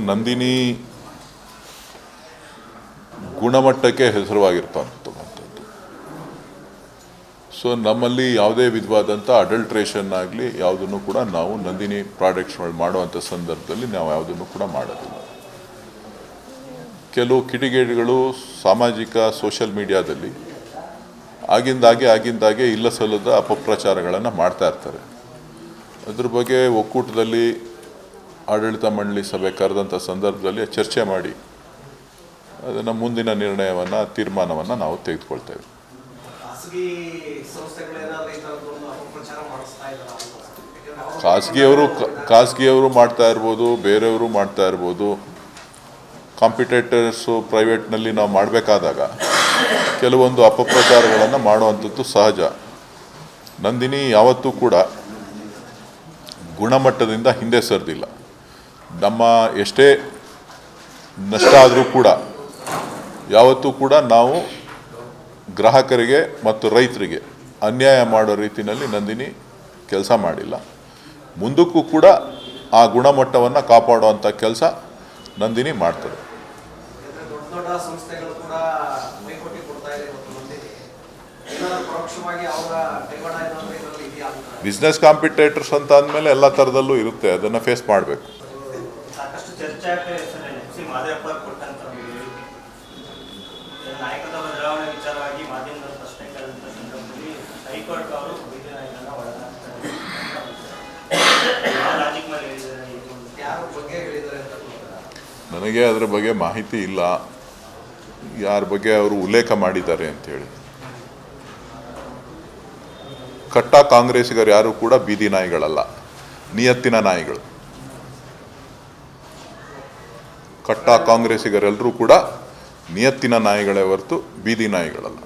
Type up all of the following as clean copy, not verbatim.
ನಂದಿನಿ ಗುಣಮಟ್ಟಕ್ಕೆ ಹೆಸರುವಾಗಿರ್ತಕ್ಕಂಥದ್ದು. ಸೊ ನಮ್ಮಲ್ಲಿ ಯಾವುದೇ ವಿಧವಾದಂಥ ಅಡಲ್ಟ್ರೇಷನ್ ಆಗಲಿ ಯಾವುದನ್ನು ಕೂಡ ನಾವು ನಂದಿನಿ ಪ್ರಾಡಕ್ಟ್ಸ್ಗಳು ಮಾಡುವಂಥ ಸಂದರ್ಭದಲ್ಲಿ ನಾವು ಯಾವುದನ್ನು ಕೂಡ ಮಾಡೋದಿಲ್ಲ. ಕೆಲವು ಕಿಡಿಗೇಡಿಗಳು ಸಾಮಾಜಿಕ ಸೋಷಿಯಲ್ ಮೀಡಿಯಾದಲ್ಲಿ ಆಗಿಂದಾಗೆ ಇಲ್ಲ ಸಲ್ಲದ ಅಪಪ್ರಚಾರಗಳನ್ನು ಮಾಡ್ತಾ ಇರ್ತಾರೆ. ಅದ್ರ ಬಗ್ಗೆ ಒಕ್ಕೂಟದಲ್ಲಿ ಆಡಳಿತ ಮಂಡಳಿ ಸಭೆ ಕರೆದಂಥ ಸಂದರ್ಭದಲ್ಲಿ ಚರ್ಚೆ ಮಾಡಿ ಅದನ್ನು ಮುಂದಿನ ನಿರ್ಣಯವನ್ನು ತೀರ್ಮಾನವನ್ನು ನಾವು ತೆಗೆದುಕೊಳ್ತೇವೆ. ಖಾಸಗಿಯವರು ಮಾಡ್ತಾ ಇರ್ಬೋದು, ಬೇರೆಯವರು ಮಾಡ್ತಾ ಇರ್ಬೋದು. ಕಾಂಪಿಟೇಟರ್ಸು ಪ್ರೈವೇಟ್ನಲ್ಲಿ ನಾವು ಮಾಡಬೇಕಾದಾಗ ಕೆಲವೊಂದು ಅಪಪ್ರಚಾರಗಳನ್ನು ಮಾಡುವಂಥದ್ದು ಸಹಜ. ನಂದಿನಿ ಯಾವತ್ತೂ ಕೂಡ ಗುಣಮಟ್ಟದಿಂದ ಹಿಂದೆ ಸರಿದಿಲ್ಲ. ನಮ್ಮ ಎಷ್ಟೇ ನಷ್ಟ ಆದರೂ ಕೂಡ ಯಾವತ್ತೂ ಕೂಡ ನಾವು ಗ್ರಾಹಕರಿಗೆ ಮತ್ತು ರೈತರಿಗೆ ಅನ್ಯಾಯ ಮಾಡೋ ರೀತಿಯಲ್ಲಿ ನಂದಿನಿ ಕೆಲಸ ಮಾಡಿಲ್ಲ. ಮುಂದಕ್ಕೂ ಕೂಡ ಆ ಗುಣಮಟ್ಟವನ್ನು ಕಾಪಾಡುವಂಥ ಕೆಲಸ ನಂದಿನಿ ಮಾಡ್ತದೆ. ಬಿಸ್ನೆಸ್ ಕಾಂಪಿಟೇಟರ್ಸ್ ಅಂತ ಅಂದಮೇಲೆ ಎಲ್ಲ ಥರದಲ್ಲೂ ಇರುತ್ತೆ, ಅದನ್ನು ಫೇಸ್ ಮಾಡಬೇಕು. ನನಗೆ ಅದರ ಬಗ್ಗೆ ಮಾಹಿತಿ ಇಲ್ಲ, ಯಾರ ಬಗ್ಗೆ ಅವರು ಉಲ್ಲೇಖ ಮಾಡಿದ್ದಾರೆ ಅಂಥೇಳಿ. ಕಟ್ಟ ಕಾಂಗ್ರೆಸ್ಸಿಗರು ಯಾರು ಕೂಡ ಬೀದಿ ನಾಯಿಗಳಲ್ಲ, ನಿಯತ್ತಿನ ನಾಯಿಗಳು. ಕಟ್ಟ ಕಾಂಗ್ರೆಸ್ಸಿಗರೆಲ್ಲರೂ ಕೂಡ ನಿಯತ್ತಿನ ನಾಯಿಗಳೇ ಹೊರತು ಬೀದಿ ನಾಯಿಗಳಲ್ಲ.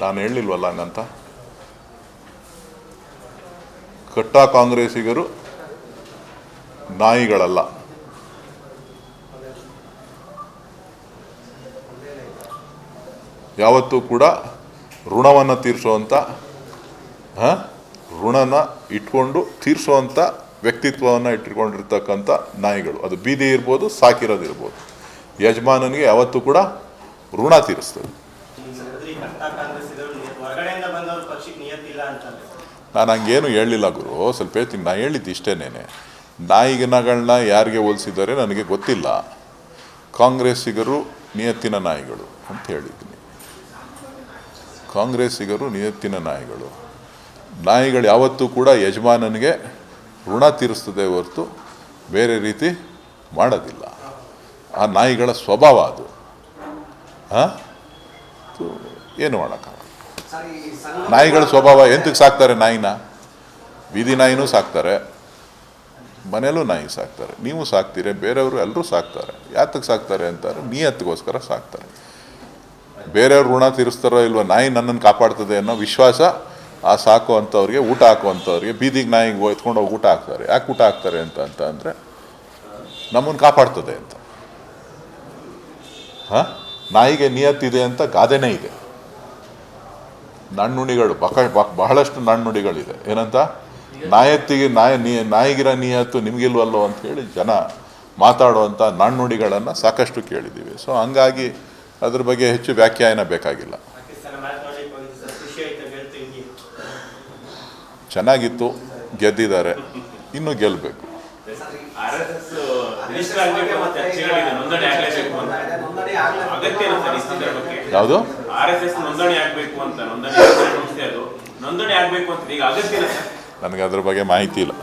ನಾನು ಹೇಳಿಲ್ವಲ್ಲ ಹಂಗಂತ. ಕಟ್ಟ ಕಾಂಗ್ರೆಸ್ಸಿಗರು ನಾಯಿಗಳಲ್ಲ. ಯಾವತ್ತೂ ಕೂಡ ಋಣವನ್ನು ತೀರಿಸುವಂಥ ಋಣನ ಇಟ್ಕೊಂಡು ತೀರಿಸುವಂಥ ವ್ಯಕ್ತಿತ್ವವನ್ನು ಇಟ್ಕೊಂಡಿರ್ತಕ್ಕಂಥ ನಾಯಿಗಳು. ಅದು ಬೀದಿ ಇರ್ಬೋದು, ಸಾಕಿರೋದಿರ್ಬೋದು. ಯಜಮಾನನಿಗೆ ಯಾವತ್ತೂ ಕೂಡ ಋಣ ತೀರಿಸ್ತದೆ. ನಾನು ಹಂಗೇನು ಹೇಳಲಿಲ್ಲ ಗುರು, ಸ್ವಲ್ಪ ಹೇಳ್ತೀನಿ. ನಾನು ಹೇಳಿದ್ದು ಇಷ್ಟೇನೇನೆ. ನಾಯಿಗಳನ್ನ ಯಾರಿಗೆ ಹೋಲಿಸಿದ್ದಾರೆ ನನಗೆ ಗೊತ್ತಿಲ್ಲ. ಕಾಂಗ್ರೆಸ್ಸಿಗರು ನಿಯತ್ತಿನ ನಾಯಿಗಳು ಅಂತ ಹೇಳಿದ್ದೀನಿ. ಕಾಂಗ್ರೆಸ್ಸಿಗರು ನಿಯತ್ತಿನ ನಾಯಿಗಳು. ನಾಯಿಗಳು ಯಾವತ್ತೂ ಕೂಡ ಯಜಮಾನನಿಗೆ ಋಣ ತೀರಿಸ್ತದೆ ಹೊರತು ಬೇರೆ ರೀತಿ ಮಾಡೋದಿಲ್ಲ. ಆ ನಾಯಿಗಳ ಸ್ವಭಾವ ಅದು. ಏನು ಮಾಡೋಕ್ಕಾಗಲ್ಲ. ನಾಯಿಗಳ ಸ್ವಭಾವ. ಎಂತಕ್ಕೆ ಸಾಕ್ತಾರೆ ನಾಯಿನ? ಬೀದಿ ನಾಯಿನೂ ಸಾಕ್ತಾರೆ, ಮನೇಲೂ ನಾಯಿ ಸಾಕ್ತಾರೆ, ನೀವು ಸಾಕ್ತೀರಿ, ಬೇರೆಯವರು ಎಲ್ಲರೂ ಸಾಕ್ತಾರೆ. ಯಾತಕ್ಕೆ ಸಾಕ್ತಾರೆ ಅಂತಾರೆ? ನಿಯತ್ತಿಗೋಸ್ಕರ ಸಾಕ್ತಾರೆ. ಬೇರೆಯವ್ರು ಋಣ ತೀರಿಸ್ತಾರೋ ಇಲ್ವೋ, ನಾಯಿ ನನ್ನನ್ನು ಕಾಪಾಡ್ತದೆ ಅನ್ನೋ ವಿಶ್ವಾಸ ಆ ಸಾಕುವಂಥವ್ರಿಗೆ, ಊಟ ಹಾಕುವಂಥವ್ರಿಗೆ. ಬೀದಿಗೆ ನಾಯಿಗೆ ಎತ್ಕೊಂಡು ಹೋಗಿ ಊಟ ಹಾಕ್ತಾರೆ. ಯಾಕೆ ಊಟ ಹಾಕ್ತಾರೆ ಅಂತ ಅಂದರೆ ನಮ್ಮನ್ನು ಕಾಪಾಡ್ತದೆ ಅಂತ. ನಾಯಿಗೆ ನಿಯತ್ತಿದೆ ಅಂತ ಗಾದೆನೇ ಇದೆ. ನಾಣ್ಣುಡಿಗಳು ಬಹಳಷ್ಟು ನಾಣ್ಣುಡಿಗಳಿದೆ. ಏನಂತ? ನಾಯಿಗಿರ ನಿಯತ್ತು ನಿಮಗಿಲ್ವಲ್ಲೋ ಅಂತ ಹೇಳಿ ಜನ ಮಾತಾಡುವಂಥ ನಾಣ್ಣುಡಿಗಳನ್ನು ಸಾಕಷ್ಟು ಕೇಳಿದ್ದೀವಿ. ಸೊ ಹಂಗಾಗಿ ಅದ್ರ ಬಗ್ಗೆ ಹೆಚ್ಚು ವ್ಯಾಖ್ಯಾನ ಬೇಕಾಗಿಲ್ಲ. ಚೆನ್ನಾಗಿತ್ತು, ಗೆದ್ದಿದ್ದಾರೆ, ಇನ್ನೂ ಗೆಲ್ಲಬೇಕು. ಯಾವುದು? ನನಗೆ ಅದ್ರ ಬಗ್ಗೆ ಮಾಹಿತಿ ಇಲ್ಲ.